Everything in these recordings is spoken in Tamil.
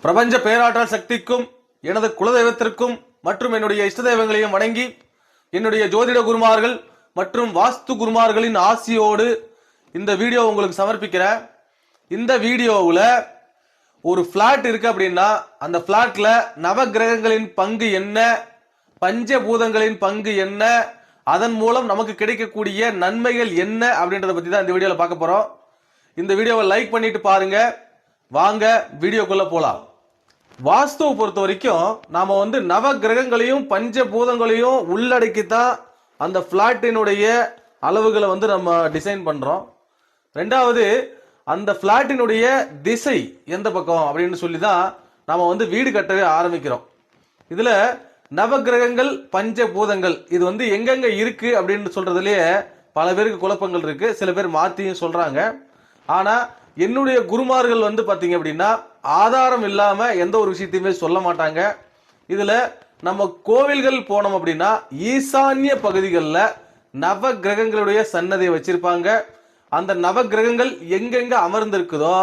பிரபஞ்ச பேராற்றல் சக்திக்கும் எனது குலதெய்வத்திற்கும் மற்றும் என்னுடைய இஷ்ட தெய்வங்களையும் வணங்கி என்னுடைய ஜோதிட குருமார்கள் மற்றும் வாஸ்து குருமார்களின் ஆசியோடு இந்த வீடியோ உங்களுக்கு சமர்ப்பிக்கிறேன். இந்த வீடியோவில் ஒரு பிளாட் இருக்கு அப்படின்னா அந்த பிளாட்ல நவ கிரகங்களின் பங்கு என்ன, பஞ்சபூதங்களின் பங்கு என்ன, அதன் மூலம் நமக்கு கிடைக்கக்கூடிய நன்மைகள் என்ன அப்படின்றத பத்தி தான் இந்த வீடியோவில் பார்க்க போறோம். இந்த வீடியோவை லைக் பண்ணிட்டு பாருங்க. வாங்க வீடியோக்குள்ள போலாம். வாஸ்துவை பொறுத்த வரைக்கும் நாம நவ கிரகங்களையும் பஞ்சபூதங்களையும் உள்ளடக்கித்தான் அந்த பிளாட்டினுடைய அளவுகளை நம்ம டிசைன் பண்றோம். ரெண்டாவது, அந்த பிளாட்டினுடைய திசை எந்த பக்கம் அப்படின்னு சொல்லி தான் நாம வீடு கட்டவே ஆரம்பிக்கிறோம். இதுல நவ கிரகங்கள் பஞ்சபூதங்கள் இது எங்கெங்க இருக்கு அப்படின்னு சொல்றதுலயே பல பேருக்கு குழப்பங்கள் இருக்கு. சில பேர் மாத்தியும் சொல்றாங்க. ஆனா என்னுடைய குருமார்கள் பாத்தீங்க அப்படின்னா ஆதாரம் இல்லாம எந்த ஒரு விஷயத்தையுமே சொல்ல மாட்டாங்க. இதுல நம்ம கோவில்கள் போனோம் அப்படின்னா ஈசான்ய பகுதிகளில் நவ கிரகங்களுடைய சன்னதியை வச்சிருப்பாங்க. அந்த நவ கிரகங்கள் எங்கெங்க அமர்ந்திருக்குதோ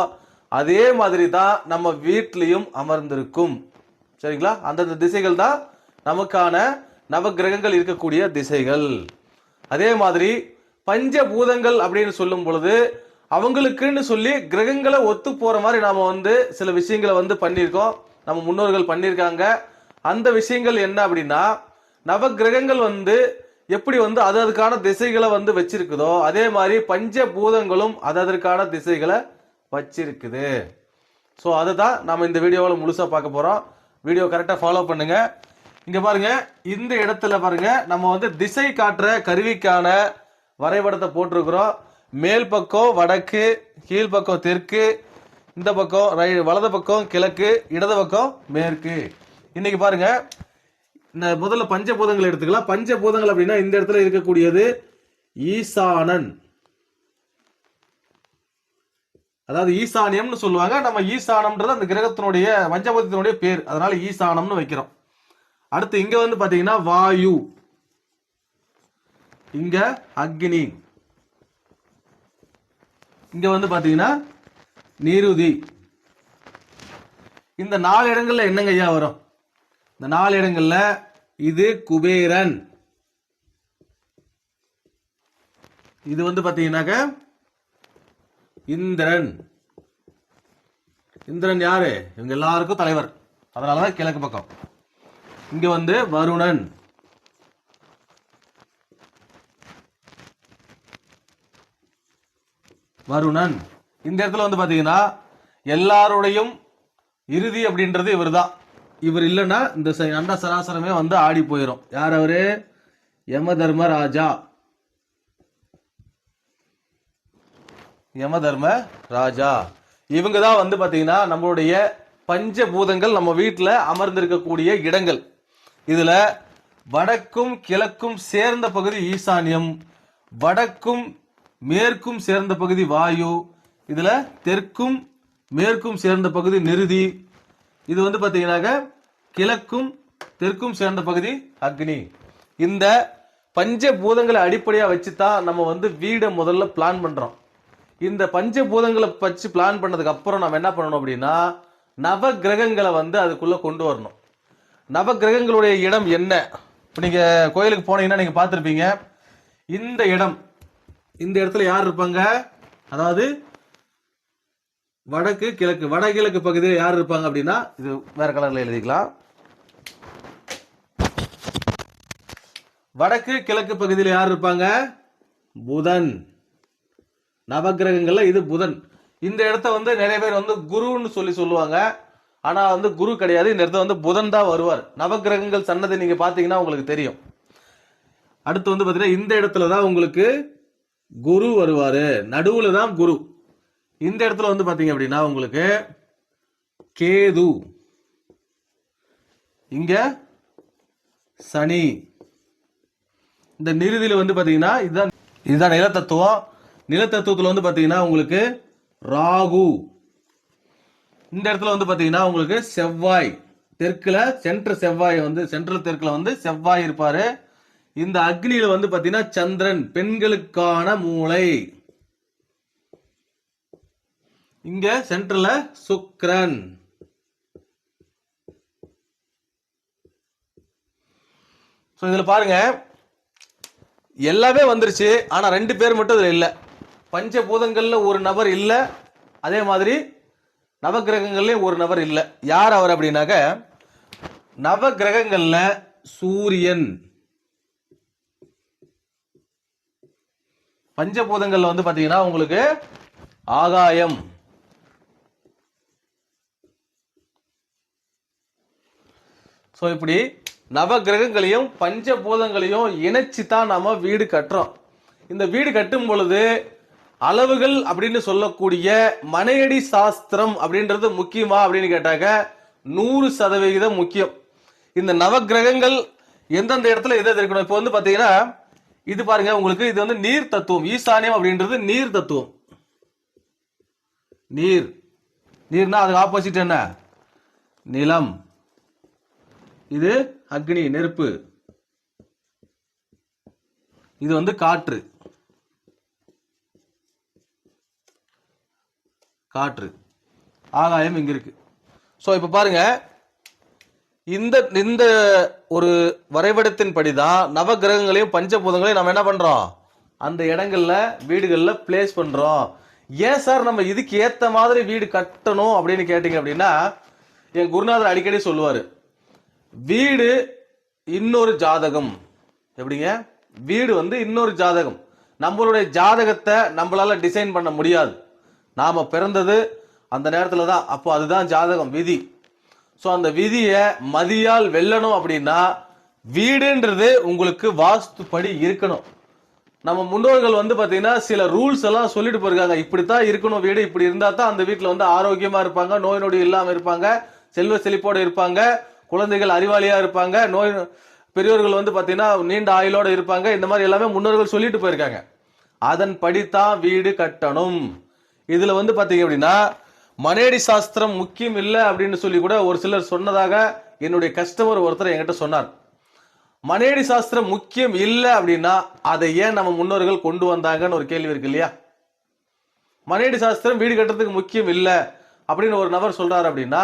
அதே மாதிரி தான் நம்ம வீட்லயும் அமர்ந்திருக்கும். சரிங்களா? அந்தந்த திசைகள் தான் நமக்கான நவ கிரகங்கள் இருக்கக்கூடிய திசைகள். அதே மாதிரி பஞ்சபூதங்கள் அப்படின்னு சொல்லும் பொழுது அவங்களுக்குன்னு சொல்லி கிரகங்களை ஒத்து போற மாதிரி நாம சில விஷயங்களை பண்ணியிருக்கோம். நம்ம முன்னோர்கள் பண்ணியிருக்காங்க. அந்த விஷயங்கள் என்ன அப்படின்னா, நவ கிரகங்கள் எப்படி அதற்கான திசைகளை வச்சிருக்குதோ அதே மாதிரி பஞ்சபூதங்களும் அதற்கான திசைகளை வச்சிருக்குது. ஸோ அதை தான் நம்ம இந்த வீடியோவில் முழுசா பார்க்க போறோம். வீடியோ கரெக்டா ஃபாலோ பண்ணுங்க. இங்க பாருங்க, இந்த இடத்துல பாருங்க நம்ம திசை காட்டுற கருவிக்கான வரைபடத்தை போட்டிருக்கிறோம். மேல் பக்கம் வடக்கு, கீழ் பக்கம் தெற்கு, இந்த பக்கம் வலது பக்கம் கிழக்கு, இடது பக்கம் மேற்கு. இன்னைக்கு பாருங்க, முதல்ல பஞ்சபூதங்கள் எடுத்துக்கலாம். பஞ்சபூதங்கள் அப்படின்னா இந்த இடத்துல இருக்கக்கூடியது ஈசானன், அதாவது ஈசானியம்னு சொல்லுவாங்க. நம்ம ஈசானம்ன்றது அந்த கிரகத்தினுடைய பஞ்சபூதத்தினுடைய பேர், அதனால ஈசானம்னு வைக்கிறோம். அடுத்து இங்க பாத்தீங்கன்னா வாயு, இங்க அக்னி, இங்க பாத்தீங்கன்னா நீருதி. இந்த 4 இடங்கள்ல என்னங்க ஐயா வரும்? இந்த 4 இடங்கள்ல இது குபேரன், இது பாத்தீங்கன்னாக்க இந்திரன். இந்திரன் யாரு? இவங்க எல்லாருக்கும் தலைவர், அதனாலதான் கிழக்கு பக்கம். இங்க வருணன், வருணன். இந்த இடத்துல பாத்தீங்கன்னா எல்லாருடையும் இறுதி அப்படின்றது இவர் தான். இவர் இல்லைன்னா இந்த அண்ட சராசரமே ஆடி போயிடும். யார் அவரு? யம தர்ம ராஜா. யம தர்ம ராஜா இவங்க தான் பாத்தீங்கன்னா நம்மளுடைய பஞ்சபூதங்கள் நம்ம வீட்டுல அமர்ந்திருக்கக்கூடிய இடங்கள். இதுல வடக்கும் கிழக்கும் சேர்ந்த பகுதி ஈசான்யம், வடக்கும் மேற்கும் சேர்ந்த பகுதி வாயு, இதுல தெற்கும் மேற்கும் சேர்ந்த பகுதி நிருதி, இது பாத்தீங்கன்னாக்க கிழக்கும் தெற்கும் சேர்ந்த பகுதி அக்னி. இந்த பஞ்சபூதங்களை அடிப்படையா வச்சுதான் நம்ம வீடை முதல்ல பிளான் பண்றோம். இந்த பஞ்சபூதங்களை வச்சு பிளான் பண்ணதுக்கு அப்புறம் நம்ம என்ன பண்ணணும் அப்படின்னா நவ கிரகங்களை அதுக்குள்ள கொண்டு வரணும். நவ கிரகங்களுடைய இடம் என்ன? இப்ப நீங்க கோயிலுக்கு போனீங்கன்னா நீங்க பார்த்திருப்பீங்க. இந்த இடம், இந்த இடத்துல யார் இருப்பாங்க? அதாவது வடக்கு கிழக்கு, வடகிழக்கு பகுதியில் யார் இருப்பாங்க அப்படின்னா, இது வேற கலர்ல எழுதிக்கலாம். வடக்கு கிழக்கு பகுதியில் யார் இருப்பாங்க? புதன். நவகிரகங்கள்ல இது புதன். இந்த இடத்த நிறைய பேர் குருன்னு சொல்லுவாங்க. ஆனா குரு கிடையாது. இந்த இடத்த புதன் தான் வருவார். நவகிரகங்கள் சன்னதி நீங்க பாத்தீங்கன்னா உங்களுக்கு தெரியும். அடுத்து பாத்தீங்கன்னா இந்த இடத்துல தான் உங்களுக்கு குரு வருவாரு. நடுவுல தான் குரு. இந்த இடத்துல பாத்தீங்க அப்படின்னா உங்களுக்கு கேது, இங்க சனி. இந்த நிறுதியில பாத்தீங்கன்னா இதுதான் நிலத்தத்துவம். நிலத்தத்துவத்துல பாத்தீங்கன்னா உங்களுக்கு ராகு. இந்த இடத்துல பாத்தீங்கன்னா உங்களுக்கு செவ்வாய். தெற்குல சென்ட்ரல் செவ்வாய் சென்ட்ரல் தெற்குல செவ்வாய் இருப்பாரு. இந்த அக்னியில பாத்தீங்கன்னா சந்திரன், பெண்களுக்கான மூளை. இங்க சென்டர்ல சுக்கிரன். ஸோ இதில் பாருங்க எல்லாமே வந்துருச்சு, ஆனால் 2 பேர் மட்டும் இதில் இல்லை. பஞ்சபூதங்கள்ல ஒரு நபர் இல்லை, அதே மாதிரி நவகிரகங்கள்லயும் ஒரு நபர் இல்லை. யார் அவர் அப்படின்னாக்க, நவகிரகங்கள்ல சூரியன், பஞ்சபூதங்கள்ல வந்து பாத்தீங்கன்னா உங்களுக்கு ஆகாயம், ஸோ இப்படி நவகிரகங்களையும் பஞ்சபூதங்களையும் இணைச்சு தான் நாம வீடு கட்டுறோம். இந்த வீடு கட்டும் பொழுது அளவுகள் அப்படின்னு சொல்லக்கூடிய மனையடி சாஸ்திரம் அப்படின்றது முக்கியமா அப்படின்னு கேட்டாக்க 100% முக்கியம். இந்த நவகிரகங்கள் எந்தெந்த இடத்துல எது இருக்கணும். இப்போ வந்து பாத்தீங்கன்னா இது பாருங்க, உங்களுக்கு இது வந்து நீர் தத்துவம். ஈசானியம் அப்படின்றது நீர் தத்துவம். நீர், நீர்னா அதுக்கு ஆப்போசிட் என்ன? நிலம். இது அக்னி, நெருப்பு. இது வந்து காற்று, காற்று. ஆகாயம் இங்க இருக்கு. சோ இப்ப பாருங்க, இந்த இந்த ஒரு வரைபடத்தின் படிதான் நவகிரகங்களையும் பஞ்சபூதங்களையும் நம்ம என்ன பண்றோம், அந்த இடங்கள்ல வீடுகள்ல பிளேஸ் பண்றோம். ஏன் சார் நம்ம இதுக்கு ஏத்த மாதிரி வீடு கட்டணும் அப்படின்னு கேட்டீங்க அப்படின்னா, என் குருநாதர் அடிக்கடி சொல்லுவாரு, வீடு இன்னொரு ஜாதகம். எப்படிங்க? வீடு வந்து இன்னொரு ஜாதகம். நம்மளுடைய ஜாதகத்தை நம்மளால டிசைன் பண்ண முடியாது. நாம பிறந்தது அந்த நேரத்துல தான், அப்போ அதுதான் ஜாதகம், விதி. ஸோ அந்த விதியை மதியால் வெல்லணும் அப்படின்னா வீடுன்றது உங்களுக்கு வாஸ்துப்படி இருக்கணும். நம்ம முன்னோர்கள் வந்து பாத்தீங்கன்னா சில ரூல்ஸ் எல்லாம் சொல்லிட்டு போயிருக்காங்க. இப்படித்தான் இருக்கணும் வீடு, இப்படி இருந்தா தான் அந்த வீட்டுல வந்து ஆரோக்கியமா இருப்பாங்க, நோய் நொடி இல்லாம இருப்பாங்க, செல்வ செழிப்போட இருப்பாங்க, குழந்தைகள் அறிவாளியா இருப்பாங்க, பெரியோர்கள் வந்து பாத்தீங்கன்னா நீண்ட ஆயுளோட இருப்பாங்க. இந்த மாதிரி எல்லாமே முன்னோர்கள் சொல்லிட்டு போயிருக்காங்க. அதன் படித்தான் வீடு கட்டணும். இதுல வந்து பாத்தீங்க அப்படின்னா மனையடி சாஸ்திரம் முக்கியம் இல்லை அப்படின்னு சொல்லி கூட ஒரு சிலர் சொன்னதாக என்னுடைய கஸ்டமர் ஒருத்தர் என்கிட்ட சொன்னார். மனையடி சாஸ்திரம் முக்கியம் இல்லை அப்படின்னா அதை ஏன் நம்ம முன்னோர்கள் கொண்டு வந்தாங்கன்னு ஒரு கேள்வி இருக்கு இல்லையா? மனையடி சாஸ்திரம் வீடு கட்டுறதுக்கு முக்கியம் இல்லை அப்படின்னு ஒரு நபர் சொல்றாரு அப்படின்னா,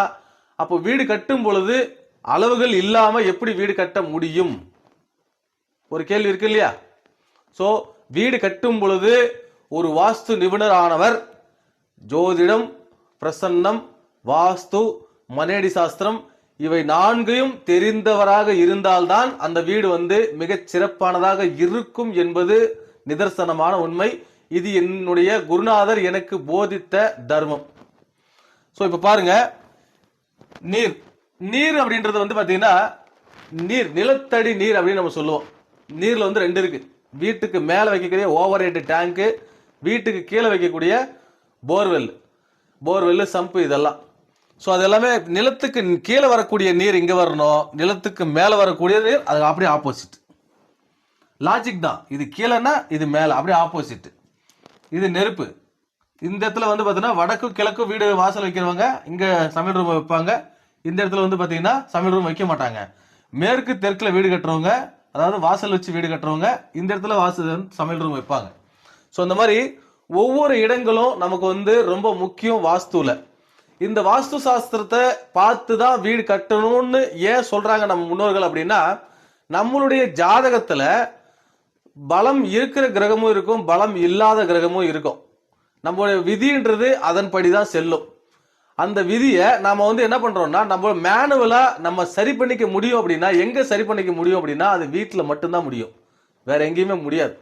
அப்போ வீடு கட்டும் பொழுது அளவுகள் இல்லாம எப்படி வீடு கட்ட முடியும்? ஒரு கேள்வி இருக்கு இல்லையா? சோ வீடு கட்டும் பொழுது ஒரு வாஸ்து நிபுணர் ஆனவர் ஜோதிடம், பிரசன்னம், வாஸ்து, மனையடி சாஸ்திரம் இவை 4ஐயும் தெரிந்தவராக இருந்தால்தான் அந்த வீடு வந்து மிகச் சிறப்பானதாக இருக்கும் என்பது நிதர்சனமான உண்மை. இது என்னுடைய குருநாதர் எனக்கு போதித்த தர்மம். சோ இப்ப பாருங்க, நீர், நீர் அப்படின்றது வந்து பாத்தீங்கன்னா நீர், நிலத்தடி நீர் அப்படின்னு நம்ம சொல்லுவோம். நீர்ல வந்து 2 இருக்கு. வீட்டுக்கு மேல வைக்கக்கூடிய ஓவர் ஹெட் டேங்க், வீட்டுக்கு கீழே வைக்கக்கூடிய போர்வெல், போர்வெல், சம்பு, இதெல்லாம். ஸோ அது எல்லாமே நிலத்துக்கு கீழே வரக்கூடிய நீர் இங்க வரணும், நிலத்துக்கு மேல வரக்கூடிய நீர் அது அப்படியே ஆப்போசிட். லாஜிக் தான். இது கீழேன்னா இது மேல, அப்படியே ஆப்போசிட். இது நெருப்பு. இந்த இடத்துல வந்து பாத்தீங்கன்னா வடக்கு கிழக்கு வீடு வாசல் வைக்கிறவங்க இங்க சமையல் ரூம் வைப்பாங்க. இந்த இடத்துல வந்து பாத்தீங்கன்னா சமையல் ரூம் வைக்க மாட்டாங்க. மேற்கு தெற்குல வீடு கட்டுறவங்க, அதாவது வாசல் வச்சு வீடு கட்டுறவங்க இந்த இடத்துல வாசல் சமையல் ரூம் வைப்பாங்க. ஸோ இந்த மாதிரி ஒவ்வொரு இடங்களும் நமக்கு வந்து ரொம்ப முக்கியம் வாஸ்துல. இந்த வாஸ்து சாஸ்திரத்தை பார்த்து தான் வீடு கட்டணும்னு ஏன் சொல்றாங்க நம்ம முன்னோர்கள் அப்படின்னா, நம்மளுடைய ஜாதகத்துல பலம் இருக்கிற கிரகமும் இருக்கும், பலம் இல்லாத கிரகமும் இருக்கும். நம்மளுடைய விதின்றது அதன்படிதான் செல்லும். அந்த விதியை நாம வந்து என்ன பண்றோம்னா, நம்ம மேனுவலா நம்ம சரி பண்ணிக்க முடியும் அப்படின்னா, எங்க சரி பண்ணிக்க முடியும் அப்படின்னா அது வீட்டுல மட்டும்தான் முடியும், வேற எங்கேயுமே முடியாது.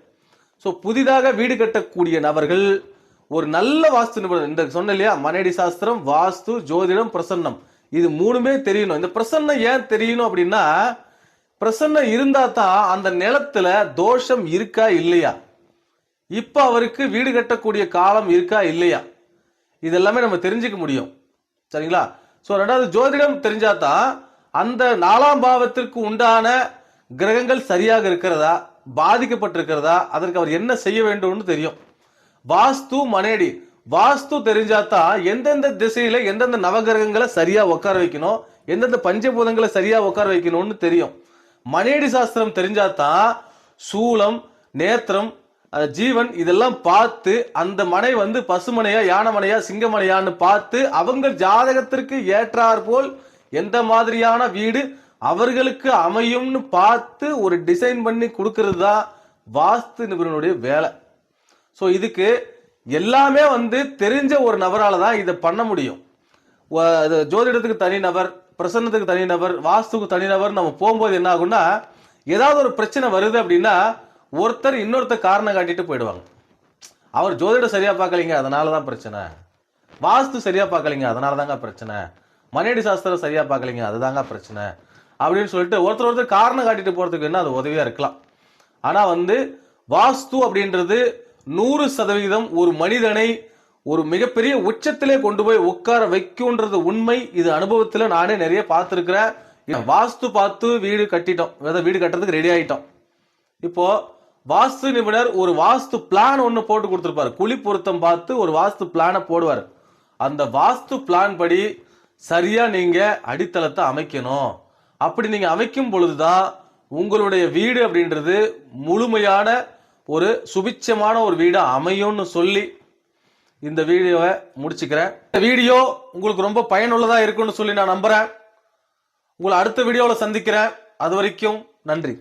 ஸோ புதிதாக வீடு கட்டக்கூடிய நபர்கள் ஒரு நல்ல வாஸ்து நிபுணர், இந்த சொன்ன இல்லையா, மனையடி சாஸ்திரம், வாஸ்து, ஜோதிடம், பிரசன்னம், இது 3மே தெரியணும். இந்த பிரசன்னம் ஏன் தெரியணும் அப்படின்னா, பிரசன்னம் இருந்தா தான் அந்த நிலத்துல தோஷம் இருக்கா இல்லையா, இப்ப அவருக்கு வீடு கட்டக்கூடிய காலம் இருக்கா இல்லையா, இதெல்லாமே நம்ம தெரிஞ்சுக்க முடியும். சரிங்களா? சோ 2வது ஜோதிடம் தெரிஞ்சாதான் அந்த 4ஆம் பாவத்திற்கு உண்டான கிரகங்கள் சரியாக இருக்கிறதா, பாதிக்கப்பட்டிருக்கிறதா, அதற்கு அவர் என்ன செய்ய வேண்டும்னு தெரியும். வாஸ்து, மனையடி, வாஸ்து தெரிஞ்சாதான் எந்தெந்த திசையில எந்தெந்த நவகிரகங்களை சரியா உட்கார வைக்கணும், எந்தெந்த பஞ்சபூதங்களை சரியா உட்கார வைக்கணும்னு தெரியும். மனையடி சாஸ்திரம் தெரிஞ்சாதான் சூலம், நேத்திரம், ஜீவன் இதெல்லாம் பார்த்து அந்த மனை வந்து பசுமனையா, யானமனையா, சிங்கமனையான்னு பார்த்து அவங்க ஜாதகத்திற்கு ஏற்றார் போல் எந்த மாதிரியான வீடு அவர்களுக்கு அமையும்னு பார்த்து ஒரு டிசைன் பண்ணி கொடுக்கறது தான் வாஸ்து நிபுணனுடைய வேலை. ஸோ இதுக்கு எல்லாமே தெரிஞ்ச ஒரு நபரால தான் இதை பண்ண முடியும். ஜோதிடத்துக்கு தனி நபர், பிரசன்னத்துக்கு தனி நபர், வாஸ்துக்கு தனி நபர் நம்ம போகும்போது என்ன ஆகும்னா, ஏதாவது ஒரு பிரச்சனை வருது அப்படின்னா ஒருத்தர் இன்னொருத்தர் காரணம் காட்டிட்டு போயிடுவாங்க. அவர் ஜோதிடம் சரியா பார்க்கலீங்க அதனாலதான் பிரச்சனை, வாஸ்து சரியா பார்க்கலீங்க அதனாலதாங்க பிரச்சனை, மனையடி சாஸ்திரம் சரியா பார்க்கலீங்க அதுதாங்க பிரச்சனை அப்படின்னு சொல்லிட்டு ஒருத்தர் காரணம் காட்டிட்டு போறதுக்கு என்ன அது உதவியா இருக்கலாம். ஆனா வாஸ்து அப்படின்றது 100% ஒரு மனிதனை ஒரு மிகப்பெரிய உச்சத்திலே கொண்டு போய் உட்கார வைக்கும்ன்றது உண்மை. இது அனுபவத்துல நானே நிறைய பார்த்திருக்கிறேன். வாஸ்து பார்த்து வீடு கட்டிட்டோம், வீடு கட்டுறதுக்கு ரெடி ஆயிட்டோம். இப்போ வாஸ்து நிபுணர் ஒரு வாஸ்து பிளான் ஒன்னு போட்டு கொடுத்திருப்பாரு. குழி பொருத்தம் பார்த்து ஒரு வாஸ்து பிளான போடுவார். அந்த வாஸ்து பிளான் படி சரியா நீங்க அடித்தளத்தை அமைக்கணும். அப்படி நீங்க அமைக்கும் பொழுதுதான் உங்களுடைய வீடு அப்படின்றது முழுமையான ஒரு சுபிட்சமான ஒரு வீடு அமையும்னு சொல்லி இந்த வீடியோவை முடிச்சுக்கிறேன். இந்த வீடியோ உங்களுக்கு ரொம்ப பயனுள்ளதா இருக்கும்னு சொல்லி நான் நம்புறேன். உங்களை அடுத்த வீடியோவில் சந்திக்கிறேன். அது வரைக்கும் நன்றி.